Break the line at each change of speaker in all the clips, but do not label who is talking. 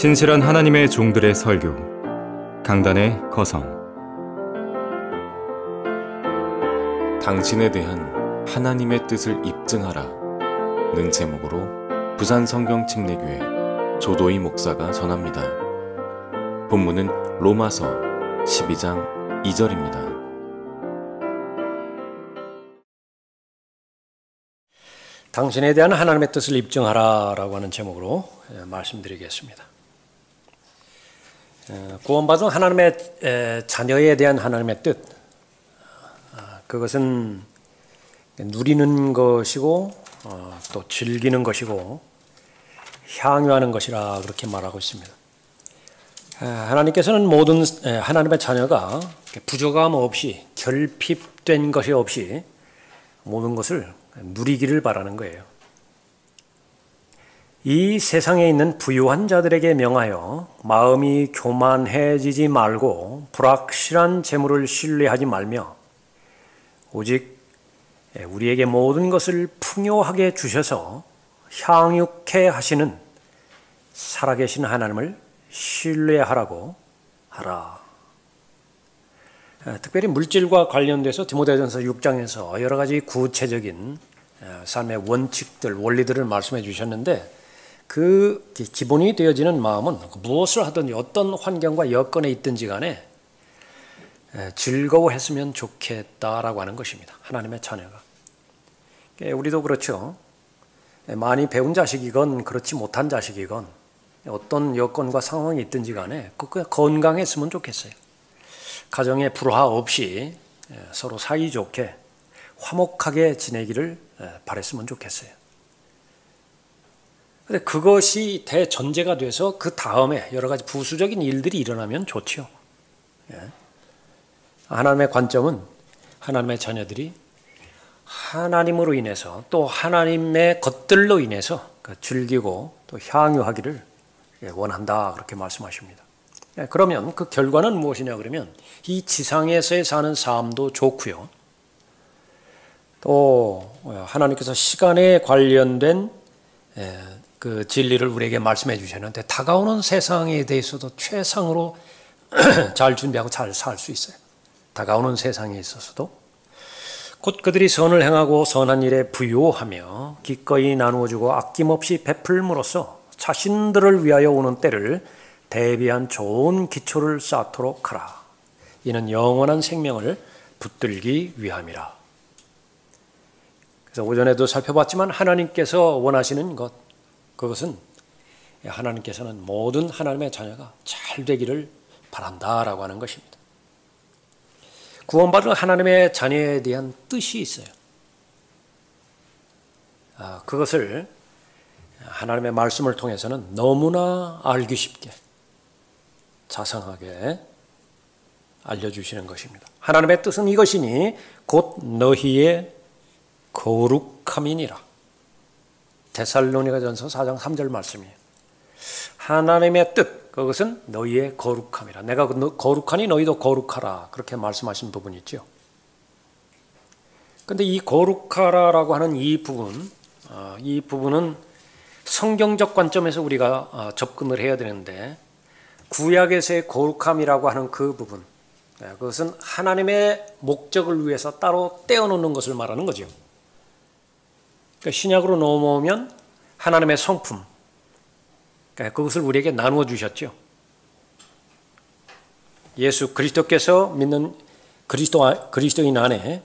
신실한 하나님의 종들의 설교, 강단의 거성. 당신에 대한 하나님의 뜻을 입증하라는 제목으로 부산 성경침례교회 조도희 목사가 전합니다. 본문은 로마서 12장 2절입니다.
당신에 대한 하나님의 뜻을 입증하라라고 하는 제목으로 말씀드리겠습니다. 구원받은 하나님의 자녀에 대한 하나님의 뜻, 그것은 누리는 것이고 또 즐기는 것이고 향유하는 것이라 그렇게 말하고 있습니다. 하나님께서는 모든 하나님의 자녀가 부족함 없이 결핍된 것이 없이 모든 것을 누리기를 바라는 거예요. 이 세상에 있는 부유한 자들에게 명하여 마음이 교만해지지 말고 불확실한 재물을 신뢰하지 말며 오직 우리에게 모든 것을 풍요하게 주셔서 향유케 하시는 살아계신 하나님을 신뢰하라고 하라. 특별히 물질과 관련돼서 디모데전서 6장에서 여러 가지 구체적인 삶의 원칙들, 원리들을 말씀해 주셨는데 그 기본이 되어지는 마음은 무엇을 하든지 어떤 환경과 여건에 있든지 간에 즐거워했으면 좋겠다라고 하는 것입니다. 하나님의 자녀가. 우리도 그렇죠. 많이 배운 자식이건 그렇지 못한 자식이건 어떤 여건과 상황이 있든지 간에 건강했으면 좋겠어요. 가정에 불화 없이 서로 사이좋게 화목하게 지내기를 바랬으면 좋겠어요. 근데 그것이 대전제가 돼서 그 다음에 여러 가지 부수적인 일들이 일어나면 좋지요. 하나님의 관점은 하나님의 자녀들이 하나님으로 인해서 또 하나님의 것들로 인해서 즐기고 또 향유하기를 원한다 그렇게 말씀하십니다. 그러면 그 결과는 무엇이냐 그러면 이 지상에서의 사는 삶도 좋고요. 또 하나님께서 시간에 관련된 그 진리를 우리에게 말씀해 주셨는데 다가오는 세상에 대해서도 최상으로 잘 준비하고 잘 살 수 있어요. 다가오는 세상에 있어서도 곧 그들이 선을 행하고 선한 일에 부요하며 기꺼이 나누어주고 아낌없이 베풀므로써 자신들을 위하여 오는 때를 대비한 좋은 기초를 쌓도록 하라. 이는 영원한 생명을 붙들기 위함이라. 그래서 오전에도 살펴봤지만 하나님께서 원하시는 것, 그것은 하나님께서는 모든 하나님의 자녀가 잘 되기를 바란다라고 하는 것입니다. 구원받은 하나님의 자녀에 대한 뜻이 있어요. 그것을 하나님의 말씀을 통해서는 너무나 알기 쉽게 자상하게 알려주시는 것입니다. 하나님의 뜻은 이것이니 곧 너희의 거룩함이니라. 데살로니가전서 4장 3절 말씀이에요. 하나님의 뜻, 그것은 너희의 거룩함이라. 내가 거룩하니 너희도 거룩하라. 그렇게 말씀하신 부분이 있죠. 그런데 이 거룩하라라고 하는 이 부분은 성경적 관점에서 우리가 접근을 해야 되는데 구약에서의 거룩함이라고 하는 그 부분, 그것은 하나님의 목적을 위해서 따로 떼어놓는 것을 말하는 거죠. 그러니까 신약으로 넘어오면 하나님의 성품, 그것을 우리에게 나누어 주셨죠. 예수 그리스도께서 믿는 그리스도인 안에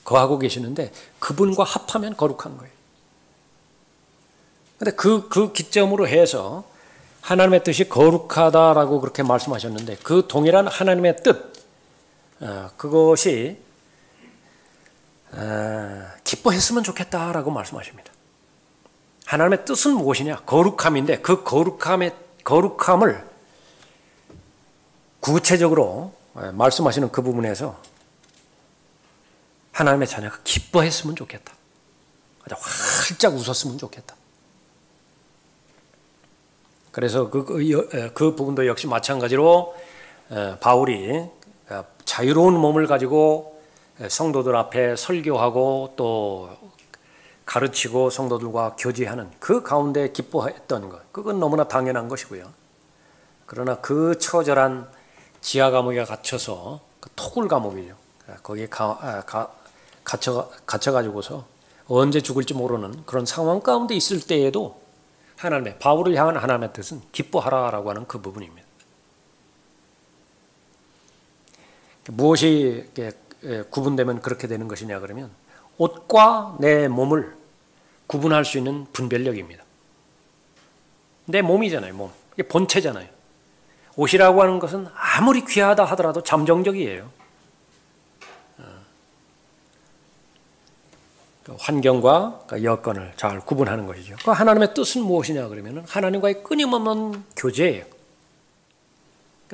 거하고 계시는데 그분과 합하면 거룩한 거예요. 그런데 그 기점으로 해서 하나님의 뜻이 거룩하다라고 그렇게 말씀하셨는데 그 동일한 하나님의 뜻, 그것이 기뻐했으면 좋겠다라고 말씀하십니다. 하나님의 뜻은 무엇이냐? 거룩함인데 그 거룩함을 구체적으로 말씀하시는 그 부분에서 하나님의 자녀가 기뻐했으면 좋겠다. 활짝 웃었으면 좋겠다. 그래서 그 부분도 역시 마찬가지로 바울이 자유로운 몸을 가지고 성도들 앞에 설교하고 또 가르치고 성도들과 교제하는 그 가운데 기뻐했던 것, 그건 너무나 당연한 것이고요. 그러나 그 처절한 지하 감옥에 갇혀서 그 토굴 감옥이죠. 거기에 갇혀가지고서 언제 죽을지 모르는 그런 상황 가운데 있을 때에도 하나님의 바울을 향한 하나님의 뜻은 기뻐하라라고 하는 그 부분입니다. 무엇이 구분되면 그렇게 되는 것이냐 그러면 옷과 내 몸을 구분할 수 있는 분별력입니다. 내 몸이잖아요. 몸. 이게 본체잖아요. 옷이라고 하는 것은 아무리 귀하다 하더라도 잠정적이에요. 환경과 여건을 잘 구분하는 것이죠. 그 하나님의 뜻은 무엇이냐 그러면 하나님과의 끊임없는 교제예요.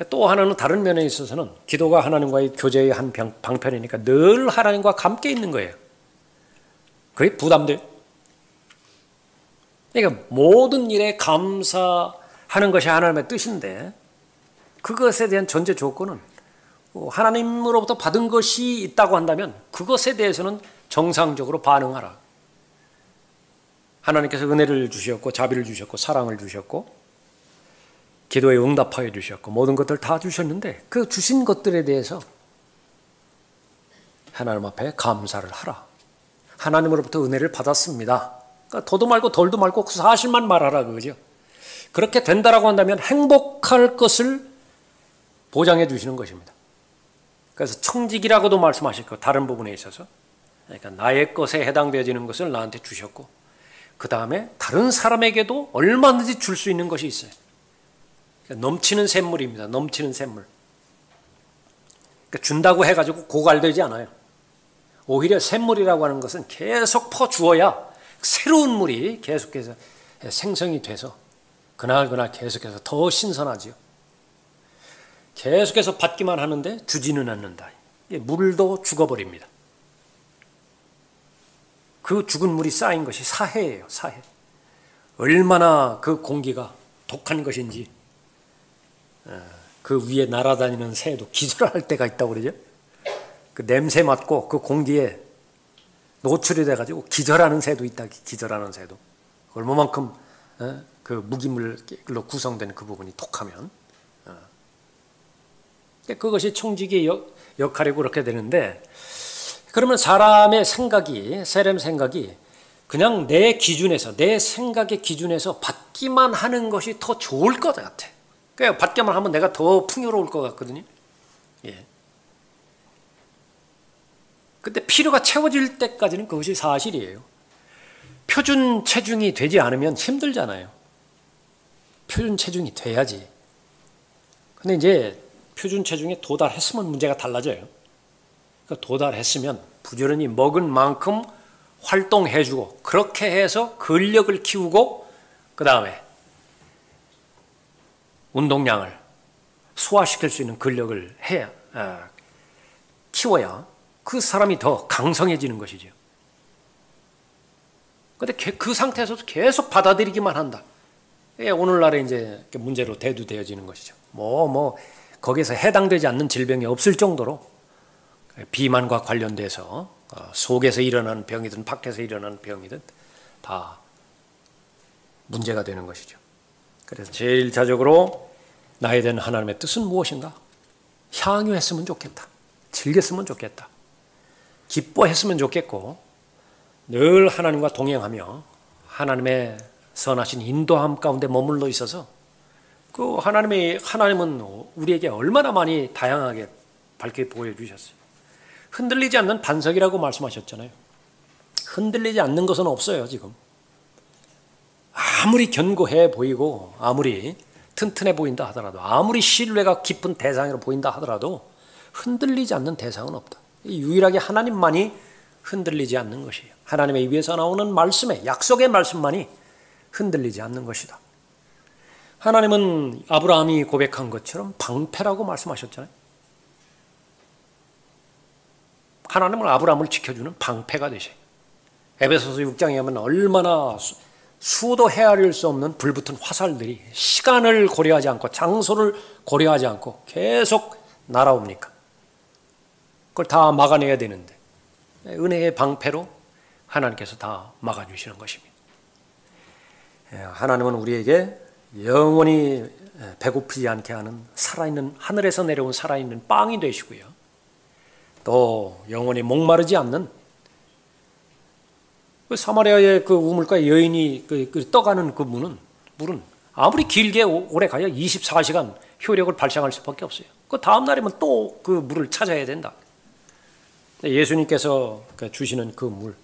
또 하나는 다른 면에 있어서는 기도가 하나님과의 교제의 한 방편이니까 늘 하나님과 함께 있는 거예요. 그게 부담돼요. 그러니까 모든 일에 감사하는 것이 하나님의 뜻인데 그것에 대한 전제 조건은 하나님으로부터 받은 것이 있다고 한다면 그것에 대해서는 정상적으로 반응하라. 하나님께서 은혜를 주셨고 자비를 주셨고 사랑을 주셨고 기도에 응답하여 주셨고 모든 것들 다 주셨는데 그 주신 것들에 대해서 하나님 앞에 감사를 하라. 하나님으로부터 은혜를 받았습니다. 그러니까 더도 말고 덜도 말고 그 사실만 말하라 그거죠. 그렇게 된다라고 한다면 행복할 것을 보장해 주시는 것입니다. 그래서 청직이라고도 말씀하셨고 다른 부분에 있어서 그러니까 나의 것에 해당되어지는 것을 나한테 주셨고 그 다음에 다른 사람에게도 얼마든지 줄 수 있는 것이 있어요. 그러니까 넘치는 샘물입니다. 넘치는 샘물. 그러니까 준다고 해가지고 고갈되지 않아요. 오히려 샘물이라고 하는 것은 계속 퍼주어야 새로운 물이 계속해서 생성이 돼서 그날 계속해서 더 신선하지요. 계속해서 받기만 하는데 주지는 않는다. 물도 죽어버립니다. 그 죽은 물이 쌓인 것이 사해예요. 사해. 얼마나 그 공기가 독한 것인지 그 위에 날아다니는 새도 기절할 때가 있다고 그러죠. 그 냄새 맡고 그 공기에 노출이 돼가지고 기절하는 새도 있다. 기절하는 새도. 얼마만큼 그 무기물로 구성된 그 부분이 독하면 그것이 청직의 역할이고 그렇게 되는데 그러면 사람의 생각이 사람 생각이 그냥 내 기준에서 내 생각의 기준에서 받기만 하는 것이 더 좋을 것 같아. 그러니까 받기만 하면 내가 더 풍요로울 것 같거든요. 예. 근데 필요가 채워질 때까지는 그것이 사실이에요. 표준 체중이 되지 않으면 힘들잖아요. 표준 체중이 돼야지. 근데 이제 표준 체중에 도달했으면 문제가 달라져요. 그러니까 도달했으면 부지런히 먹은 만큼 활동해주고 그렇게 해서 근력을 키우고 그 다음에 운동량을 소화시킬 수 있는 근력을 키워야 그 사람이 더 강성해지는 것이죠. 그런데 그 상태에서도 계속 받아들이기만 한다. 오늘날의 이제 문제로 대두되어지는 것이죠. 거기에서 해당되지 않는 질병이 없을 정도로 비만과 관련돼서 속에서 일어나는 병이든 밖에서 일어나는 병이든 다 문제가 되는 것이죠. 그래서 제일 자적으로 나에 대한 하나님의 뜻은 무엇인가? 향유했으면 좋겠다. 즐겼으면 좋겠다. 기뻐했으면 좋겠고 늘 하나님과 동행하며 하나님의 선하신 인도함 가운데 머물러 있어서 그 하나님은 우리에게 얼마나 많이 다양하게 밝게 보여주셨어요. 흔들리지 않는 반석이라고 말씀하셨잖아요. 흔들리지 않는 것은 없어요. 지금 아무리 견고해 보이고 아무리 튼튼해 보인다 하더라도 아무리 신뢰가 깊은 대상으로 보인다 하더라도 흔들리지 않는 대상은 없다. 유일하게 하나님만이 흔들리지 않는 것이에요. 하나님의 입에서 나오는 말씀에 약속의 말씀만이 흔들리지 않는 것이다. 하나님은 아브라함이 고백한 것처럼 방패라고 말씀하셨잖아요. 하나님은 아브라함을 지켜주는 방패가 되셔요. 에베소서 6장에 하면 얼마나 수도 헤아릴 수 없는 불붙은 화살들이 시간을 고려하지 않고 장소를 고려하지 않고 계속 날아옵니까? 그걸 다 막아내야 되는데 은혜의 방패로 하나님께서 다 막아주시는 것입니다. 하나님은 우리에게 영원히 배고프지 않게 하는 살아있는, 하늘에서 내려온 살아있는 빵이 되시고요. 또 영원히 목마르지 않는, 그 사마리아의 그 우물가에 여인이 떠가는 그 물은 아무리 길게 오래 가야 24시간 효력을 발생할 수밖에 없어요. 그 다음 날이면 또 그 물을 찾아야 된다. 예수님께서 주시는 그 물,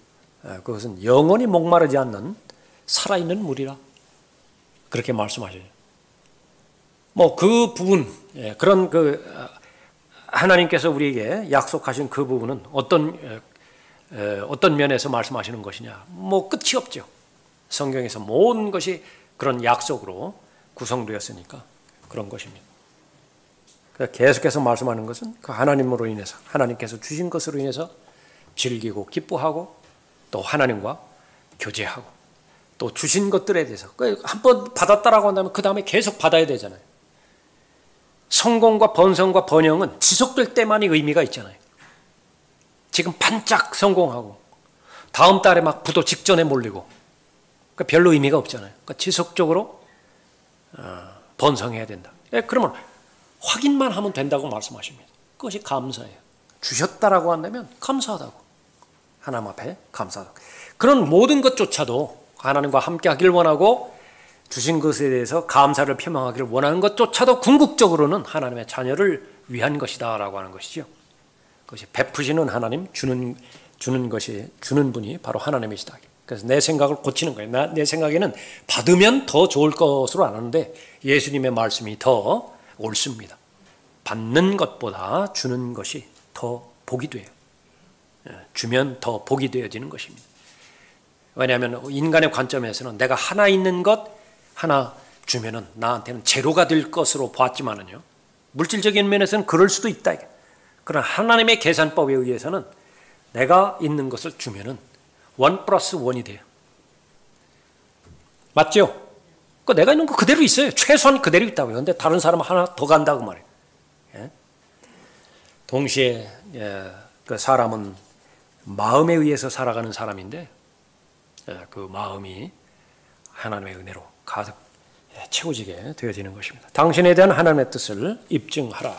그것은 영원히 목마르지 않는 살아있는 물이라 그렇게 말씀하셔요. 뭐 그 부분, 그런 하나님께서 우리에게 약속하신 그 부분은 어떤 면에서 말씀하시는 것이냐? 뭐 끝이 없죠. 성경에서 모든 것이 그런 약속으로 구성되었으니까 그런 것입니다. 계속해서 말씀하는 것은 그 하나님으로 인해서, 하나님께서 주신 것으로 인해서 즐기고 기뻐하고 또 하나님과 교제하고 또 주신 것들에 대해서 한번 받았다라고 한다면 그 다음에 계속 받아야 되잖아요. 성공과 번성과 번영은 지속될 때만이 의미가 있잖아요. 지금 반짝 성공하고 다음 달에 막 부도 직전에 몰리고 별로 의미가 없잖아요. 그러니까 지속적으로 번성해야 된다. 그러면 확인만 하면 된다고 말씀하십니다. 그것이 감사예요. 주셨다라고 한다면 감사하다고. 하나님 앞에 감사하다고. 그런 모든 것조차도 하나님과 함께 하기를 원하고 주신 것에 대해서 감사를 표명하기를 원하는 것조차도 궁극적으로는 하나님의 자녀를 위한 것이다 라고 하는 것이죠. 그것이 베푸시는 하나님, 주는 분이 바로 하나님이시다. 그래서 내 생각을 고치는 거예요. 내 생각에는 받으면 더 좋을 것으로 아는데 예수님의 말씀이 더 옳습니다. 받는 것보다 주는 것이 더 복이 돼요. 주면 더 복이 되어지는 것입니다. 왜냐하면 인간의 관점에서는 내가 하나 있는 것 하나 주면은 나한테는 제로가 될 것으로 보았지만은요, 물질적인 면에서는 그럴 수도 있다. 그러나 하나님의 계산법에 의해서는 내가 있는 것을 주면은 1+1이 돼요. 맞죠? 내가 있는 거 그대로 있어요. 최소한 그대로 있다고요. 그런데 다른 사람은 하나 더 간다고 말해요. 동시에 그 사람은 마음에 의해서 살아가는 사람인데 그 마음이 하나님의 은혜로 가득 채워지게 되어지는 것입니다. 당신에 대한 하나님의 뜻을 입증하라.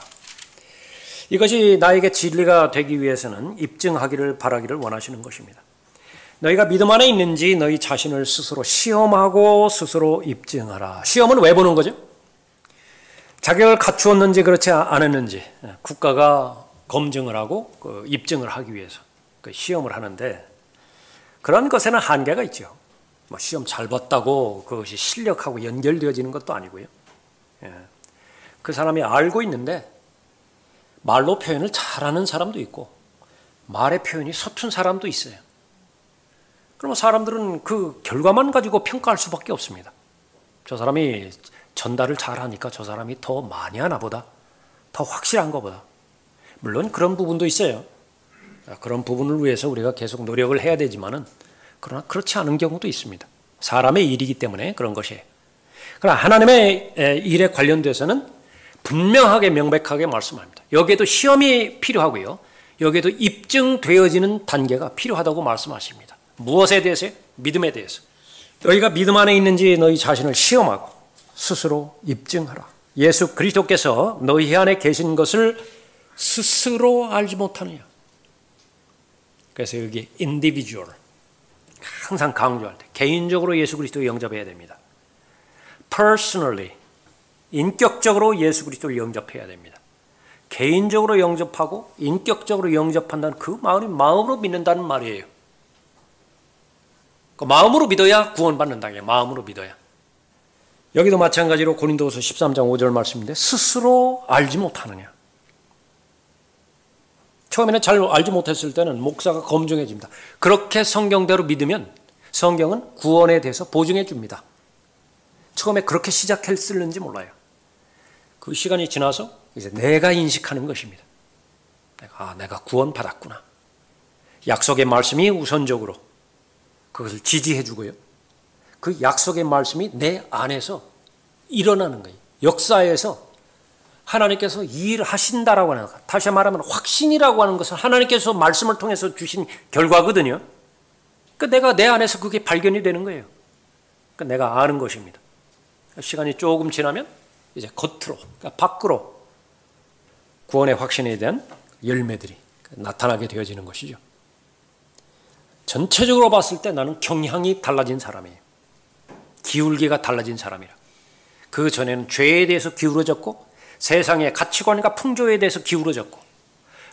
이것이 나에게 진리가 되기 위해서는 입증하기를 바라기를 원하시는 것입니다. 너희가 믿음 안에 있는지 너희 자신을 스스로 시험하고 스스로 입증하라. 시험은 왜 보는 거죠? 자격을 갖추었는지 그렇지 않았는지 국가가 검증을 하고 입증을 하기 위해서 시험을 하는데, 그런 것에는 한계가 있죠. 뭐 시험 잘 봤다고 그것이 실력하고 연결되어지는 것도 아니고요. 그 사람이 알고 있는데 말로 표현을 잘하는 사람도 있고 말의 표현이 서툰 사람도 있어요. 그러면 사람들은 그 결과만 가지고 평가할 수밖에 없습니다. 저 사람이 전달을 잘하니까 저 사람이 더 많이 하나 보다, 더 확실한 것보다. 물론 그런 부분도 있어요. 그런 부분을 위해서 우리가 계속 노력을 해야 되지만은, 그러나 그렇지 않은 경우도 있습니다. 사람의 일이기 때문에 그런 것이에요. 그러나 하나님의 일에 관련돼서는 분명하게 명백하게 말씀합니다. 여기에도 시험이 필요하고요, 여기에도 입증되어지는 단계가 필요하다고 말씀하십니다. 무엇에 대해서요? 믿음에 대해서. 너희가 믿음 안에 있는지 너희 자신을 시험하고 스스로 입증하라. 예수 그리스도께서 너희 안에 계신 것을 스스로 알지 못하느냐. 그래서 여기 individual 항상 강조할 때 개인적으로 예수 그리스도를 영접해야 됩니다. personally 인격적으로 예수 그리스도를 영접해야 됩니다. 개인적으로 영접하고 인격적으로 영접한다는 그 마음이 마음으로 믿는다는 말이에요. 그 마음으로 믿어야 구원받는다. 마음으로 믿어야. 여기도 마찬가지로 고린도후서 13장 5절 말씀인데 스스로 알지 못하느냐. 처음에는 잘 알지 못했을 때는 목사가 검증해 줍니다. 그렇게 성경대로 믿으면 성경은 구원에 대해서 보증해 줍니다. 처음에 그렇게 시작했을는지 몰라요. 그 시간이 지나서 이제 내가 인식하는 것입니다. 내가 구원받았구나. 약속의 말씀이 우선적으로 그것을 지지해 주고요. 그 약속의 말씀이 내 안에서 일어나는 거예요. 역사에서 하나님께서 이 일을 하신다라고 하는 것. 다시 말하면 확신이라고 하는 것은 하나님께서 말씀을 통해서 주신 결과거든요. 그러니까 내가 내 안에서 그게 발견이 되는 거예요. 그러니까 내가 아는 것입니다. 시간이 조금 지나면 이제 겉으로, 그러니까 밖으로 구원의 확신에 대한 열매들이 나타나게 되어지는 것이죠. 전체적으로 봤을 때 나는 경향이 달라진 사람이에요. 기울기가 달라진 사람이라. 그 전에는 죄에 대해서 기울어졌고 세상의 가치관과 풍조에 대해서 기울어졌고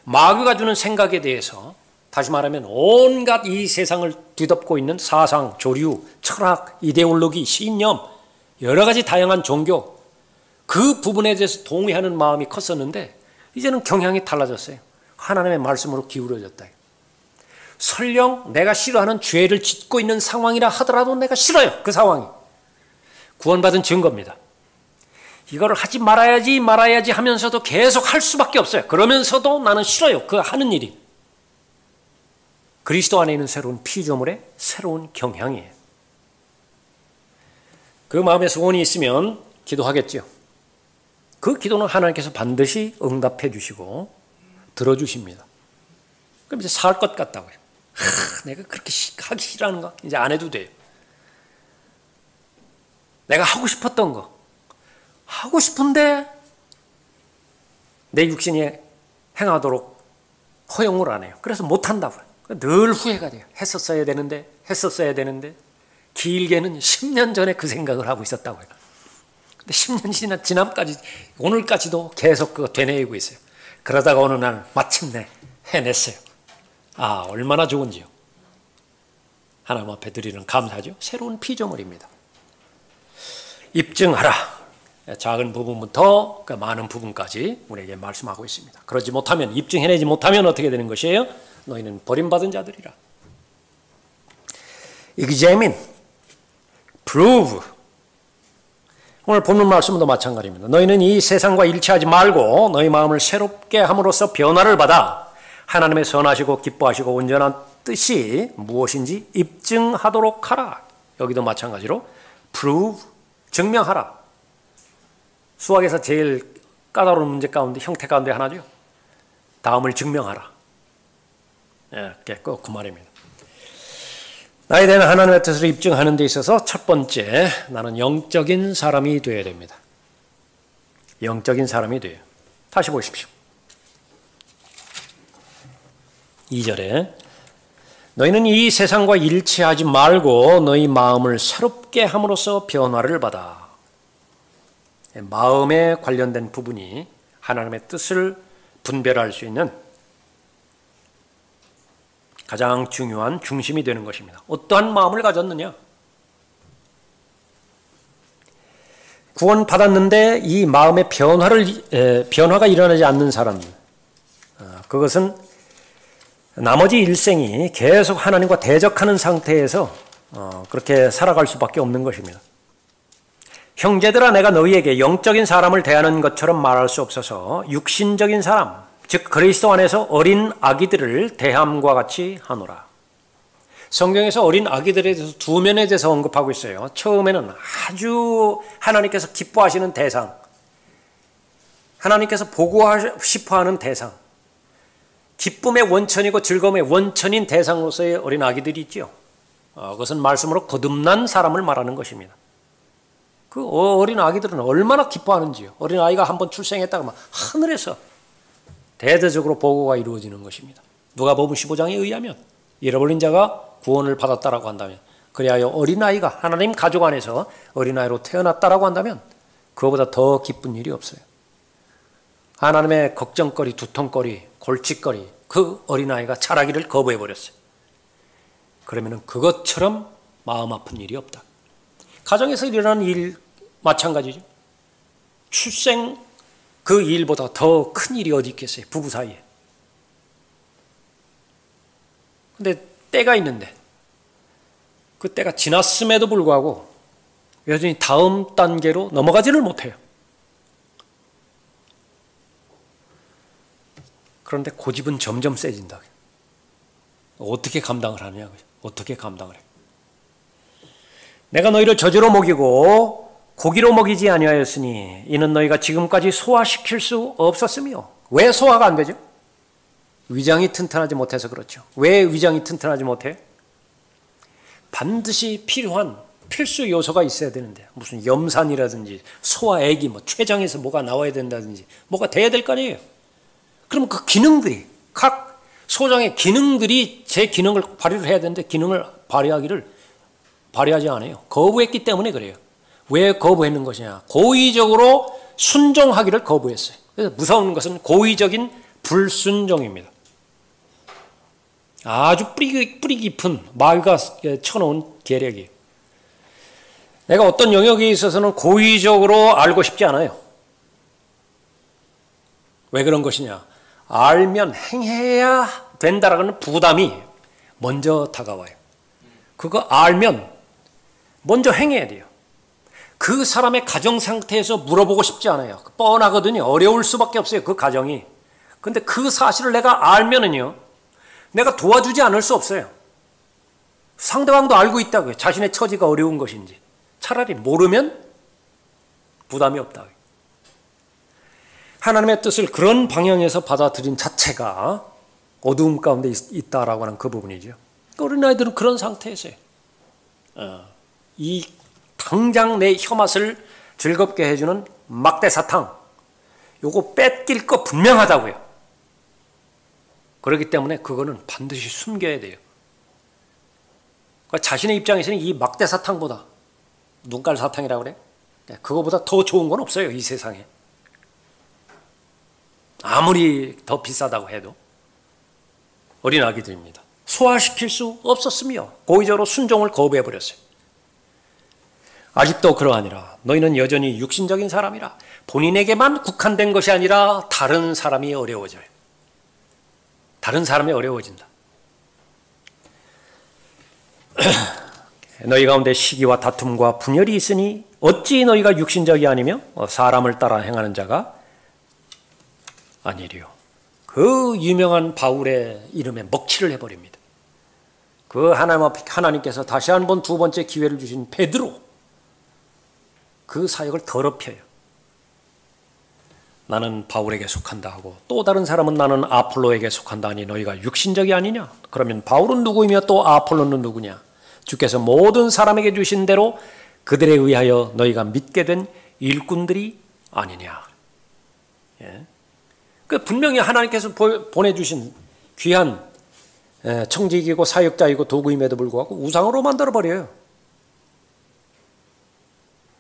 마귀가 주는 생각에 대해서, 다시 말하면 온갖 이 세상을 뒤덮고 있는 사상, 조류, 철학, 이데올로기, 신념, 여러 가지 다양한 종교, 그 부분에 대해서 동의하는 마음이 컸었는데 이제는 경향이 달라졌어요. 하나님의 말씀으로 기울어졌다. 설령 내가 싫어하는 죄를 짓고 있는 상황이라 하더라도 내가 싫어요. 그 상황이. 구원받은 증거입니다. 이걸 하지 말아야지 하면서도 계속 할 수밖에 없어요. 그러면서도 나는 싫어요. 그 하는 일이. 그리스도 안에 있는 새로운 피조물의 새로운 경향이에요. 그 마음에 소원이 있으면 기도하겠죠. 그 기도는 하나님께서 반드시 응답해 주시고 들어주십니다. 그럼 이제 살 것 같다고요. 내가 그렇게 하기 싫어하는 거 이제 안 해도 돼요. 내가 하고 싶었던 거 하고 싶은데 내 육신이 행하도록 허용을 안 해요. 그래서 못한다고요. 늘 후회가 돼요. 했었어야 되는데 길게는 10년 전에 그 생각을 하고 있었다고요. 근데 10년 지남까지 오늘까지도 계속 그거 되뇌이고 있어요. 그러다가 어느 날 마침내 해냈어요. 아, 얼마나 좋은지요. 하나님 앞에 드리는 감사죠. 새로운 피조물입니다. 입증하라. 작은 부분부터 많은 부분까지 우리에게 말씀하고 있습니다. 그러지 못하면, 입증해내지 못하면 어떻게 되는 것이에요? 너희는 버림받은 자들이라. examine, prove. 오늘 본문 말씀도 마찬가지입니다. 너희는 이 세상과 일치하지 말고 너희 마음을 새롭게 함으로써 변화를 받아 하나님의 선하시고 기뻐하시고 온전한 뜻이 무엇인지 입증하도록 하라. 여기도 마찬가지로 prove, 증명하라. 수학에서 제일 까다로운 문제 가운데, 형태 가운데 하나죠. 다음을 증명하라. 그 말입니다. 나에 대한 하나님의 뜻을 입증하는 데 있어서 첫 번째, 나는 영적인 사람이 되어야 됩니다. 영적인 사람이 돼요. 다시 보십시오. 2절에 너희는 이 세상과 일치하지 말고 너희 마음을 새롭게 함으로써 변화를 받아. 마음에 관련된 부분이 하나님의 뜻을 분별할 수 있는 가장 중요한 중심이 되는 것입니다. 어떠한 마음을 가졌느냐? 구원받았는데 이 마음의 변화가 일어나지 않는 사람, 그것은 나머지 일생이 계속 하나님과 대적하는 상태에서 그렇게 살아갈 수밖에 없는 것입니다. 형제들아, 내가 너희에게 영적인 사람을 대하는 것처럼 말할 수 없어서 육신적인 사람, 즉 그리스도 안에서 어린 아기들을 대함과 같이 하노라. 성경에서 어린 아기들에 대해서 두 면에 대해서 언급하고 있어요. 처음에는 아주 하나님께서 기뻐하시는 대상, 하나님께서 보고 싶어하는 대상, 기쁨의 원천이고 즐거움의 원천인 대상으로서의 어린 아기들이 있죠. 그것은 말씀으로 거듭난 사람을 말하는 것입니다. 그 어린 아기들은 얼마나 기뻐하는지요. 어린 아이가 한번 출생했다가 하늘에서 대대적으로 보고가 이루어지는 것입니다. 누가복음 15장에 의하면 잃어버린 자가 구원을 받았다라고 한다면, 그리하여 어린아이가 하나님 가족 안에서 어린아이로 태어났다라고 한다면 그거보다 더 기쁜 일이 없어요. 하나님의 걱정거리, 두통거리, 골칫거리, 그 어린아이가 자라기를 거부해버렸어요. 그러면 그것처럼 마음 아픈 일이 없다. 가정에서 일어나는 일 마찬가지죠. 출생 그 일보다 더 큰 일이 어디 있겠어요. 부부 사이에. 근데 때가 있는데 그 때가 지났음에도 불구하고 여전히 다음 단계로 넘어가지를 못해요. 그런데 고집은 점점 세진다. 어떻게 감당을 하느냐. 어떻게 감당을 해. 내가 너희를 저주로 먹이고 고기로 먹이지 아니하였으니 이는 너희가 지금까지 소화시킬 수 없었으며. 왜 소화가 안 되죠? 위장이 튼튼하지 못해서 그렇죠. 왜 위장이 튼튼하지 못해? 반드시 필요한 필수 요소가 있어야 되는데 무슨 염산이라든지 소화액이 뭐 췌장에서 뭐가 나와야 된다든지 뭐가 돼야 될 거 아니에요. 그러면 그 기능들이 각 소장의 기능들이 제 기능을 발휘를 해야 되는데 기능을 발휘하지 않아요. 거부했기 때문에 그래요. 왜 거부했는 것이냐? 고의적으로 순종하기를 거부했어요. 그래서 무서운 것은 고의적인 불순종입니다. 아주 뿌리 깊은 마귀가 쳐놓은 계략이에요. 내가 어떤 영역에 있어서는 고의적으로 알고 싶지 않아요. 왜 그런 것이냐? 알면 행해야 된다라는 부담이 먼저 다가와요. 그거 알면 먼저 행해야 돼요. 그 사람의 가정 상태에서 물어보고 싶지 않아요. 뻔하거든요. 어려울 수밖에 없어요. 그 가정이. 근데 그 사실을 내가 알면은요, 내가 도와주지 않을 수 없어요. 상대방도 알고 있다고요. 자신의 처지가 어려운 것인지. 차라리 모르면 부담이 없다. 하나님의 뜻을 그런 방향에서 받아들인 자체가 어두움 가운데 있다라고 하는 그 부분이죠. 어린아이들은 그런 상태에서요. 이 당장 내 혀맛을 즐겁게 해주는 막대사탕, 요거 뺏길 거 분명하다고요. 그렇기 때문에 그거는 반드시 숨겨야 돼요. 그러니까 자신의 입장에서는 이 막대사탕보다 눈깔 사탕이라고 그래? 그거보다 더 좋은 건 없어요, 이 세상에. 아무리 더 비싸다고 해도. 어린아기들입니다. 소화시킬 수 없었으며 고의적으로 순종을 거부해버렸어요. 아직도 그러하니라. 너희는 여전히 육신적인 사람이라. 본인에게만 국한된 것이 아니라 다른 사람이 어려워져요. 다른 사람이 어려워진다. 너희 가운데 시기와 다툼과 분열이 있으니 어찌 너희가 육신적이 아니며 사람을 따라 행하는 자가 아니리요. 그 유명한 바울의 이름에 먹칠을 해버립니다. 그 하나님께서 다시 한번 두 번째 기회를 주신 베드로, 그 사역을 더럽혀요. 나는 바울에게 속한다 하고 또 다른 사람은 나는 아폴로에게 속한다 하니 너희가 육신적이 아니냐? 그러면 바울은 누구이며 또 아폴로는 누구냐? 주께서 모든 사람에게 주신 대로 그들에 의하여 너희가 믿게 된 일꾼들이 아니냐? 예. 그 분명히 하나님께서 보내주신 귀한 청직이고 사역자이고 도구임에도 불구하고 우상으로 만들어버려요.